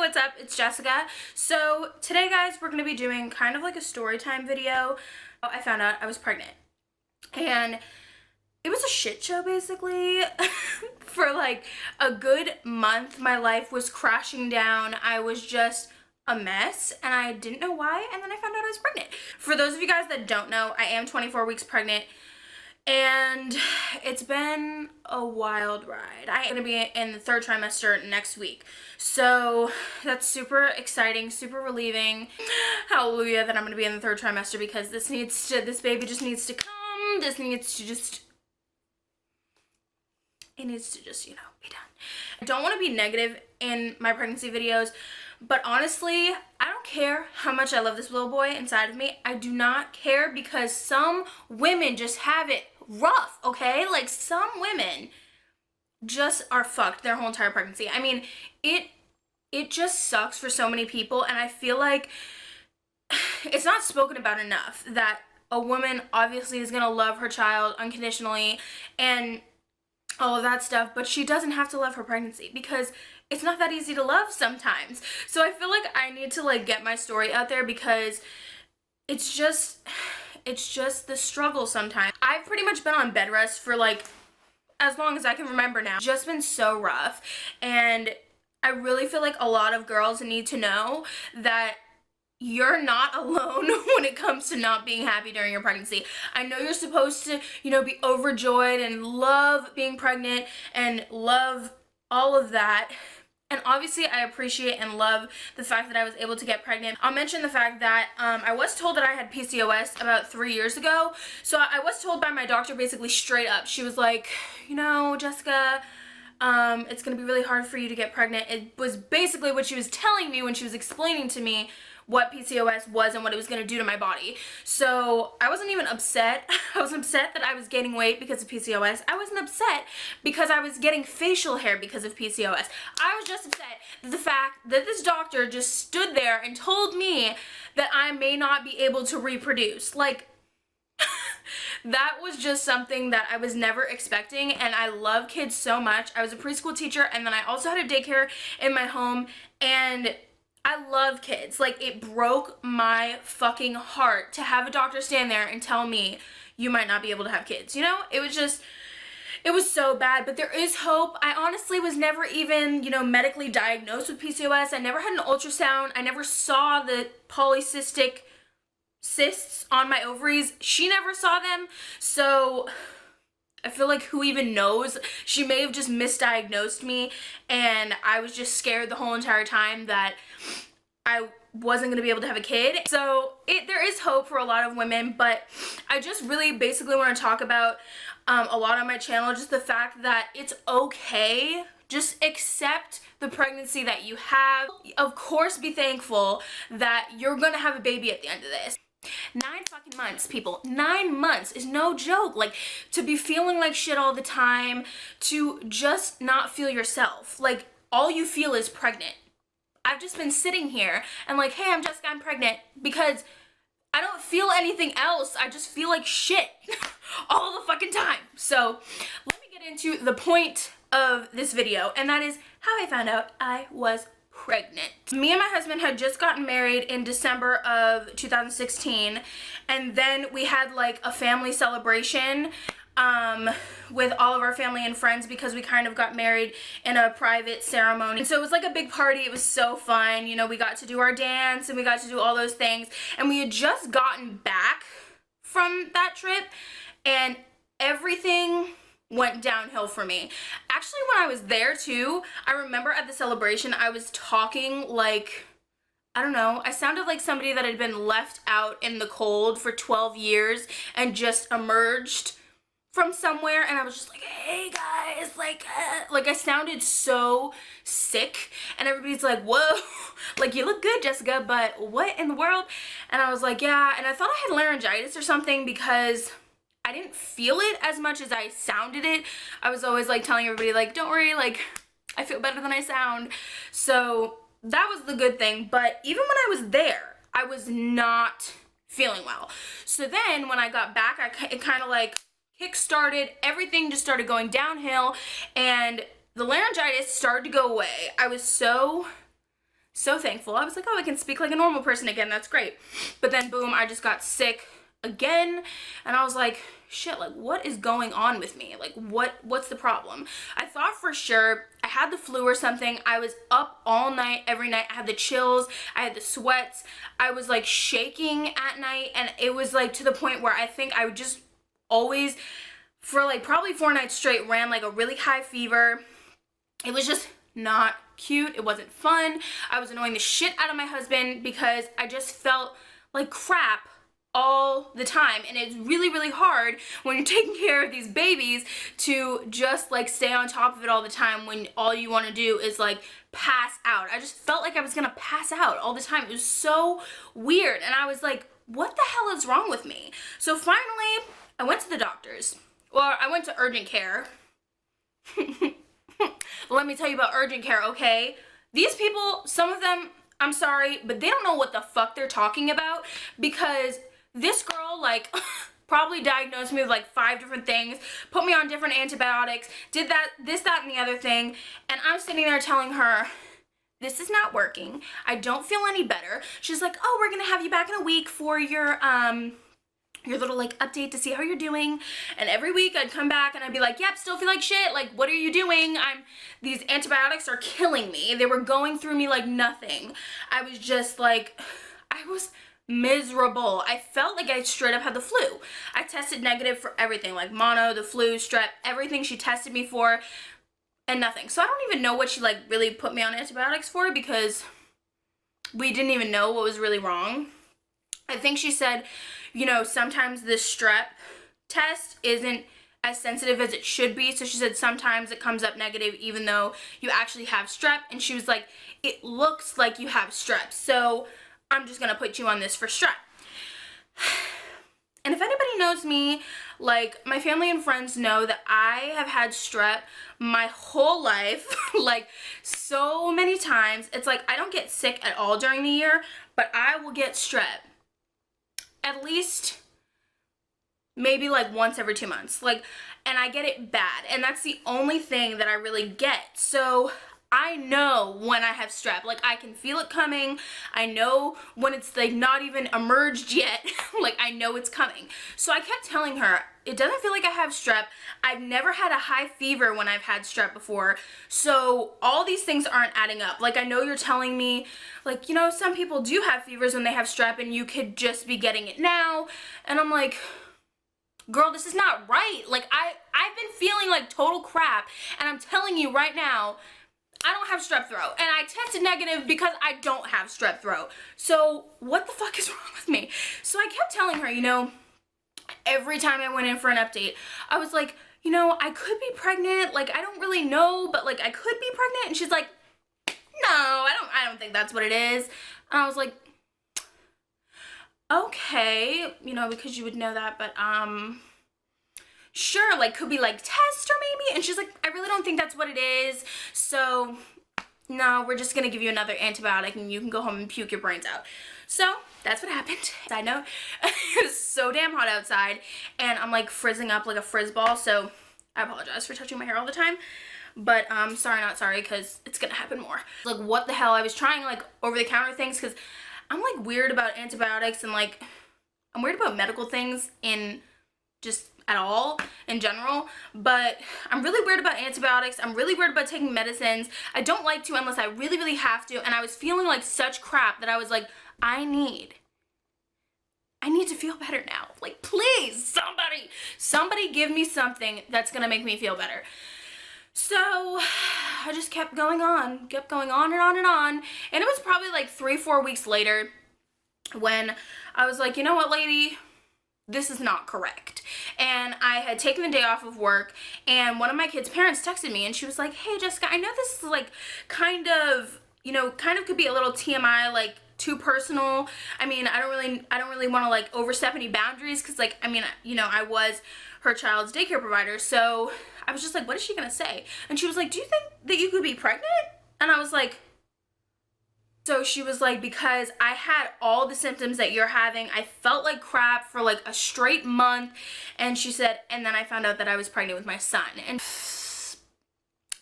what's up? It's Jessica. So today, guys, we're going to be doing kind of like a story time video. I found out I was pregnant and it was a shit show basically. For like a good month, my life was crashing down. I was just a mess and I didn't know why, and then I found out I was pregnant. For those of you guys that don't know, I am 24 weeks pregnant. And it's been a wild ride. I'm gonna be in the third trimester next week. So that's super exciting, super relieving. Hallelujah that I'm gonna be in the third trimester, because this baby just needs to come. It needs to just, you know, be done. I don't want to be negative in my pregnancy videos, but honestly, I don't care how much I love this little boy inside of me. I do not care, because some women just have it rough, okay? Like, some women just are fucked their whole entire pregnancy. I mean, it just sucks for so many people, and I feel like it's not spoken about enough that a woman obviously is gonna love her child unconditionally and all of that stuff, but she doesn't have to love her pregnancy, because it's not that easy to love sometimes. So I feel like I need to like get my story out there, because it's just the struggle sometimes. I've pretty much been on bed rest for like as long as I can remember now. Just been so rough, and I really feel like a lot of girls need to know that you're not alone when it comes to not being happy during your pregnancy. I know you're supposed to, you know, be overjoyed and love being pregnant and love all of that. And obviously I appreciate and love the fact that I was able to get pregnant. I'll mention the fact that I was told that I had PCOS about 3 years ago. So I was told by my doctor basically straight up. She was like, you know, Jessica, it's gonna be really hard for you to get pregnant. It was basically what she was telling me when she was explaining to me what PCOS was and what it was going to do to my body. So I wasn't even upset. I was upset that I was gaining weight because of PCOS. I wasn't upset because I was getting facial hair because of PCOS. I was just upset that the fact that this doctor just stood there and told me that I may not be able to reproduce. Like, that was just something that I was never expecting, and I love kids so much. I was a preschool teacher, and then I also had a daycare in my home, and I love kids. Like, it broke my fucking heart to have a doctor stand there and tell me you might not be able to have kids, you know? It was so bad, but there is hope. I honestly was never even, you know, medically diagnosed with PCOS. I never had an ultrasound. I never saw the polycystic cysts on my ovaries. She never saw them. So I feel like, who even knows? She may have just misdiagnosed me, and I was just scared the whole entire time that I wasn't going to be able to have a kid. So there is hope for a lot of women, but I just really basically want to talk about a lot on my channel, just the fact that it's okay. Just accept the pregnancy that you have. Of course, be thankful that you're going to have a baby at the end of this. 9 fucking months, people. 9 months is no joke. Like, to be feeling like shit all the time, to just not feel yourself. Like, all you feel is pregnant. I've just been sitting here and like, hey, I'm Jessica, I'm pregnant, because I don't feel anything else. I just feel like shit all the fucking time. So let me get into the point of this video, and that is how I found out I was pregnant. Me and my husband had just gotten married in December of 2016, and then we had like a family celebration with all of our family and friends, because we kind of got married in a private ceremony. And so it was like a big party. It was so fun. You know, we got to do our dance and we got to do all those things, and we had just gotten back from that trip, and everything went downhill for me. Actually, when I was there too, I remember at the celebration I was talking like, I don't know, I sounded like somebody that had been left out in the cold for 12 years and just emerged from somewhere, and I was just like, hey guys, like I sounded so sick, and everybody's like, whoa, like, you look good, Jessica, but what in the world? And I was like, yeah, and I thought I had laryngitis or something, because I didn't feel it as much as I sounded it. I was always like telling everybody, like, don't worry, like, I feel better than I sound. So that was the good thing. But even when I was there, I was not feeling well. So then when I got back, it kind of like kick-started, everything just started going downhill, and the laryngitis started to go away. I was so so thankful. I was like, oh, I can speak like a normal person again. That's great. But then boom, I just got sick again, and I was like, shit, like what is going on with me? Like what's the problem? I thought for sure I had the flu or something. I was up all night, every night. I had the chills, I had the sweats, I was like shaking at night, and it was like to the point where I think I would just always, for like probably 4 nights straight, ran like a really high fever. It was just not cute. It wasn't fun. I was annoying the shit out of my husband because I just felt like crap all the time, and it's really, really hard when you're taking care of these babies to just like stay on top of it all the time when all you want to do is like pass out. I just felt like I was gonna pass out all the time. It was so weird, and I was like, what the hell is wrong with me? So finally I went to the doctors. Well, I went to urgent care. Let me tell you about urgent care, okay? These people, some of them, I'm sorry, but they don't know what the fuck they're talking about, because this girl, like, probably diagnosed me with like 5 different things, put me on different antibiotics, did that, this, that, and the other thing, and I'm sitting there telling her, this is not working. I don't feel any better. She's like, oh, we're gonna have you back in a week for your little like update to see how you're doing. And every week I'd come back and I'd be like, yep, still feel like shit. Like, what are you doing? These antibiotics are killing me. They were going through me like nothing. I was just like, I was miserable. I felt like I straight up had the flu. I tested negative for everything, like mono, the flu, strep, everything she tested me for, and nothing. So I don't even know what she like really put me on antibiotics for, because we didn't even know what was really wrong. I think she said, you know, sometimes the strep test isn't as sensitive as it should be. So she said sometimes it comes up negative even though you actually have strep. And she was like, it looks like you have strep, so I'm just gonna put you on this for strep. And if anybody knows me, like my family and friends know that I have had strep my whole life, like so many times. It's like I don't get sick at all during the year, but I will get strep at least maybe like once every 2 months, like, and I get it bad, and that's the only thing that I really get. So I know when I have strep, like I can feel it coming. I know when it's like not even emerged yet, like I know it's coming. So I kept telling her, it doesn't feel like I have strep. I've never had a high fever when I've had strep before. So all these things aren't adding up. Like I know you're telling me, like, you know, some people do have fevers when they have strep and you could just be getting it now. And I'm like, girl, this is not right. Like I've been feeling like total crap, and I'm telling you right now, I don't have strep throat, and I tested negative because I don't have strep throat. So what the fuck is wrong with me? So I kept telling her, you know, every time I went in for an update, I was like, you know, I could be pregnant. Like, I don't really know, but like I could be pregnant. And she's like, no, I don't think that's what it is. And I was like, okay, you know, because you would know that, but sure, like could be like test or maybe. And she's like, I really don't think that's what it is, so no, we're just gonna give you another antibiotic and you can go home and puke your brains out. So that's what happened. Side note, it was so damn hot outside and I'm like frizzing up like a frizz ball, so I apologize for touching my hair all the time, but sorry not sorry, because it's gonna happen more. Like what the hell, I was trying like over the counter things because I'm like weird about antibiotics, and like I'm weird about medical things in just at all in general, but I'm really weird about antibiotics. I'm really weird about taking medicines. I don't like to unless I really, really have to, and I was feeling like such crap that I was like, I need to feel better now. Like, please, somebody give me something that's gonna make me feel better. So I just kept going on and on and on, and it was probably like 3-4 weeks later when I was like, you know what, lady, this is not correct. And I had taken the day off of work, and one of my kids' parents texted me, and she was like, hey Jessica, I know this is like kind of, you know, kind of could be a little TMI, like too personal. I mean, I don't really want to like overstep any boundaries, because like, I mean, you know, I was her child's daycare provider, so I was just like, what is she gonna say? And she was like, do you think that you could be pregnant? And I was like, so she was like, because I had all the symptoms that you're having. I felt like crap for like a straight month. And she said, and then I found out that I was pregnant with my son. And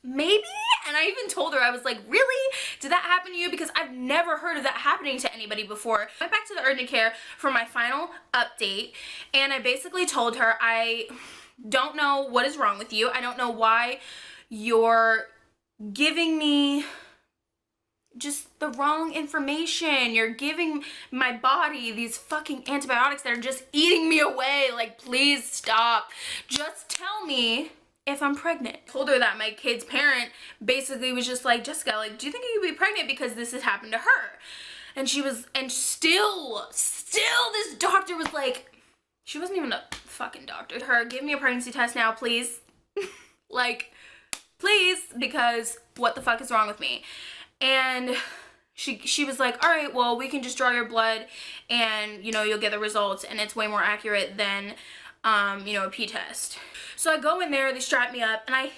maybe, And I even told her, I was like, really? Did that happen to you? Because I've never heard of that happening to anybody before. I went back to the urgent care for my final update, and I basically told her, I don't know what is wrong with you. I don't know why you're giving me just the wrong information. You're giving my body these fucking antibiotics that are just eating me away. Like, please stop. Just tell me if I'm pregnant. I told her that my kid's parent basically was just like, Jessica, like, do you think you could be pregnant because this has happened to her? And she was, and still this doctor was like, she wasn't even a fucking doctor. Her, give me a pregnancy test now, please. Like, please, because what the fuck is wrong with me? And she was like, all right, well, we can just draw your blood and, you know, you'll get the results, and it's way more accurate than, you know, a pee test. So I go in there, they strap me up, and I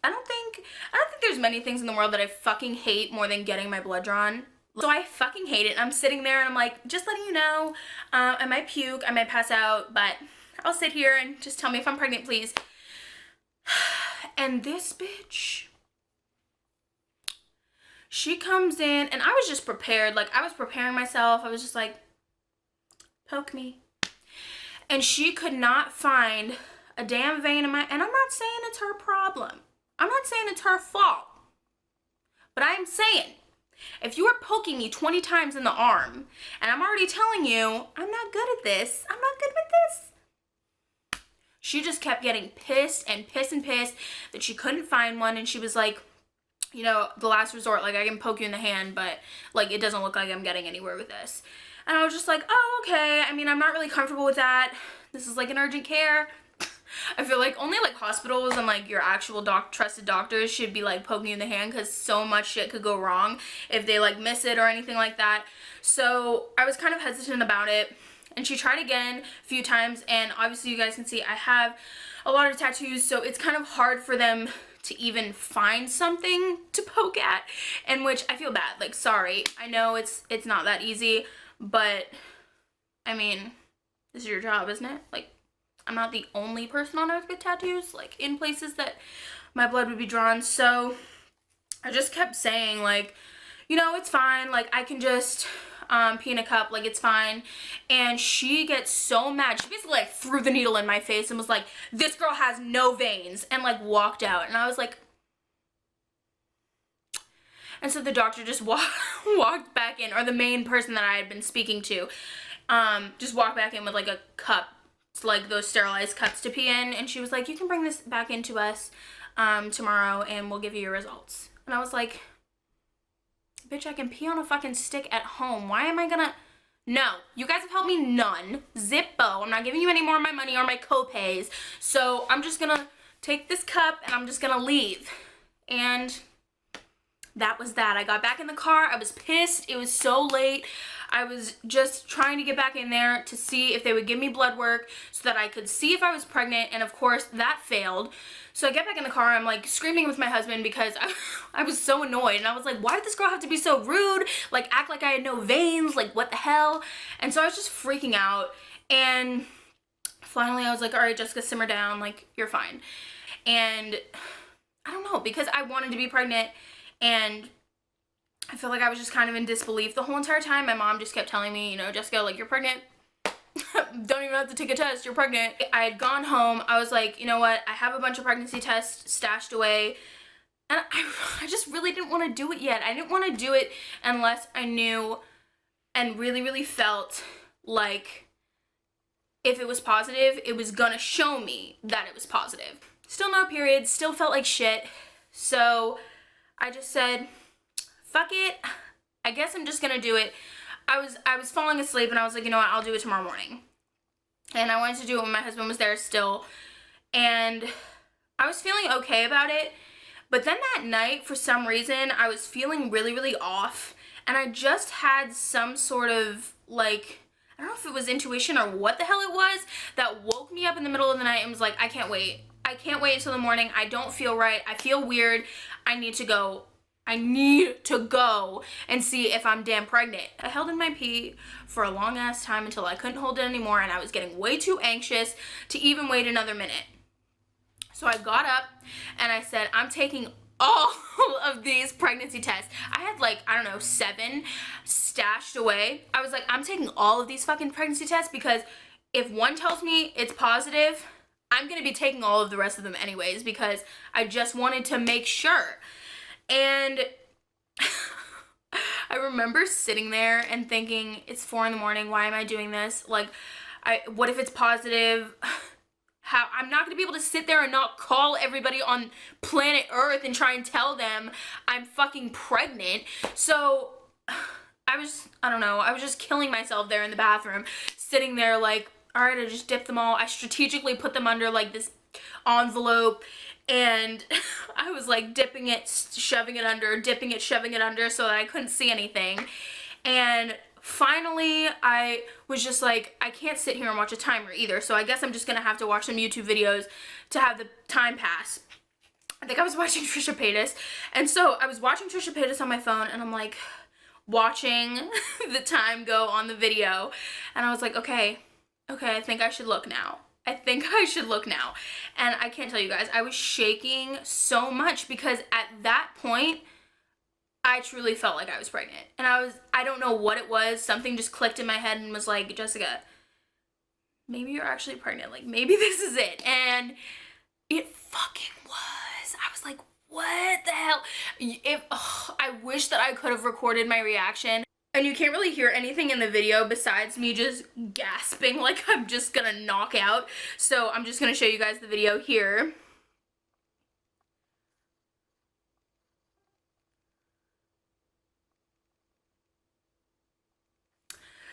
don't think there's many things in the world that I fucking hate more than getting my blood drawn. So I fucking hate it. I'm sitting there and I'm like, just letting you know, I might puke, I might pass out, but I'll sit here and just tell me if I'm pregnant, please. And this bitch, she comes in, and I was just prepared. Like, I was preparing myself. I was just like, poke me. And she could not find a damn vein in my, and I'm not saying it's her problem. I'm not saying it's her fault. But I am saying, if you are poking me 20 times in the arm, and I'm already telling you, I'm not good at this, I'm not good with this. She just kept getting pissed and pissed and pissed that she couldn't find one, and she was like, you know, the last resort, like, I can poke you in the hand, but, like, it doesn't look like I'm getting anywhere with this. And I was just like, oh, okay. I mean, I'm not really comfortable with that. This is, like, an urgent care. I feel like only, like, hospitals and, like, your actual trusted doctors should be, like, poking you in the hand, because so much shit could go wrong if they, like, miss it or anything like that. So I was kind of hesitant about it. And she tried again a few times, and obviously you guys can see I have a lot of tattoos, so it's kind of hard for them to even find something to poke at, and which I feel bad. Like, sorry, I know it's not that easy, but I mean, this is your job, isn't it? Like, I'm not the only person on earth with tattoos, like, in places that my blood would be drawn. So I just kept saying, like, you know, it's fine, like, I can just pee in a cup, like, it's fine. And she gets so mad. She basically, like, threw the needle in my face and was like, this girl has no veins, and, like, walked out. And I was like, and so the doctor just walked back in, or the main person that I had been speaking to, just walked back in with, like, a cup, like those sterilized cups to pee in, and she was like, you can bring this back into us tomorrow, and we'll give you your results. And I was like, bitch, I can pee on a fucking stick at home. Why am I gonna? No, you guys have helped me none. Zippo. I'm not giving you any more of my money or my co-pays. So I'm just gonna take this cup and I'm just gonna leave. And that was that. I got back in the car. I was pissed. It was so late. I was just trying to get back in there to see if they would give me blood work so that I could see if I was pregnant, and of course that failed. So I get back in the car, I'm like screaming with my husband because I was so annoyed, and I was like, why did this girl have to be so rude? Like, act like I had no veins, like, what the hell? And so I was just freaking out, and finally I was like, all right, Jessica, simmer down, like, you're fine. And I don't know, because I wanted to be pregnant, and I feel like I was just kind of in disbelief the whole entire time. My mom just kept telling me, you know, Jessica, like, you're pregnant. Don't even have to take a test, you're pregnant. I had gone home. I was like, you know what, I have a bunch of pregnancy tests stashed away, and I just really didn't want to do it yet. I didn't want to do it unless I knew and really felt like if it was positive, it was gonna show me that it was positive. Still no period, still felt like shit. So I just said, fuck it, I guess I'm just gonna do it. I was falling asleep, and I was like, you know what, I'll do it tomorrow morning. And I wanted to do it when my husband was there still, and I was feeling okay about it. But then that night, for some reason, I was feeling really off, and I just had some sort of, like, I don't know if it was intuition or what the hell it was, that woke me up in the middle of the night and was like, I can't wait. I can't wait until the morning. I don't feel right. I feel weird. I need to go. I need to go and see if I'm damn pregnant. I held in my pee for a long ass time until I couldn't hold it anymore, and I was getting way too anxious to even wait another minute. So I got up and I said, I'm taking all of these pregnancy tests. I had like, I don't know, 7 stashed away. I was like, I'm taking all of these fucking pregnancy tests because if one tells me it's positive, I'm gonna be taking all of the rest of them anyways because I just wanted to make sure. And I remember sitting there and thinking, it's 4 in the morning, why am I doing this? Like, what if it's positive? How I'm not gonna be able to sit there and not call everybody on planet Earth and try and tell them I'm fucking pregnant. So I don't know, I was just killing myself there in the bathroom, sitting there like, all right, I just dipped them all. I strategically put them under like this envelope, and I was like dipping it, shoving it under, dipping it, shoving it under so that I couldn't see anything. And finally, I was just like, I can't sit here and watch a timer either, so I guess I'm just gonna have to watch some YouTube videos to have the time pass. I think I was watching Trisha Paytas, and so I was watching Trisha Paytas on my phone, and I'm like watching the time go on the video, and I was like, okay, I think I should look now. I think I should look now. And I can't tell you guys, I was shaking so much because at that point, I truly felt like I was pregnant. And I don't know what it was. Something just clicked in my head and was like, Jessica, maybe you're actually pregnant. Like, maybe this is it. And it fucking was. I was like, what the hell? I wish that I could have recorded my reaction. And you can't really hear anything in the video besides me just gasping like I'm just gonna knock out. So I'm just gonna show you guys the video here.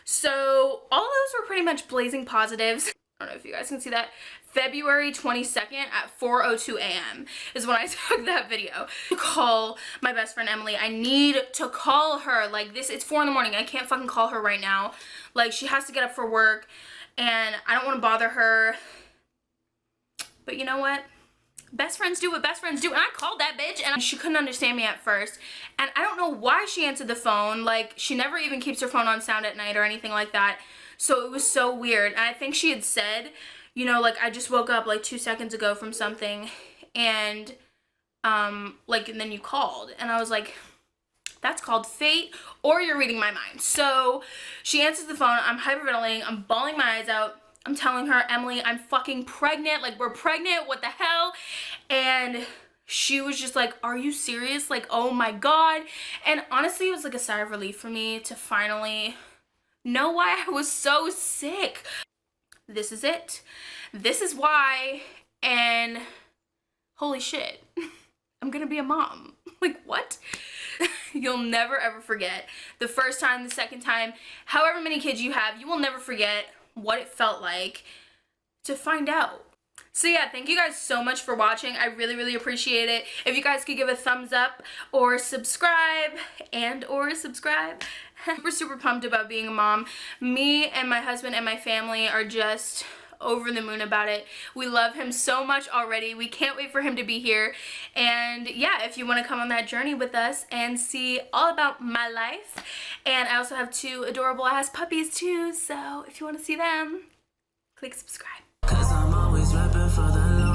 So all those were pretty much blazing positives. I don't know if you guys can see that. February 22nd at 4:02 a.m. is when I took that video. Call my best friend Emily. I need to call her. Like this, it's 4 in the morning. I can't fucking call her right now. Like she has to get up for work and I don't want to bother her. But you know what? Best friends do what best friends do. And I called that bitch and she couldn't understand me at first. And I don't know why she answered the phone. Like she never even keeps her phone on sound at night or anything like that. So it was so weird. And I think she had said, you know, like I just woke up like 2 seconds ago from something and like, and then you called. And I was like, that's called fate or you're reading my mind. So she answers the phone. I'm hyperventilating. I'm bawling my eyes out. I'm telling her, Emily, I'm fucking pregnant. Like, we're pregnant. What the hell? And she was just like, are you serious? Like, oh my God. And honestly, it was like a sigh of relief for me to finally know why I was so sick. This is it. This is why. And holy shit, I'm gonna be a mom. Like, what? You'll never ever forget the first time, the second time, however many kids you have, you will never forget what it felt like to find out. So yeah, thank you guys so much for watching. I really, really appreciate it. If you guys could give a thumbs up or subscribe Super, super pumped about being a mom. Me and my husband and my family are just over the moon about it. We love him so much already. We can't wait for him to be here. And yeah, if you want to come on that journey with us and see all about my life. And I also have 2 adorable ass puppies too, so if you want to see them, click subscribe. 'Cause I'm always rapping for the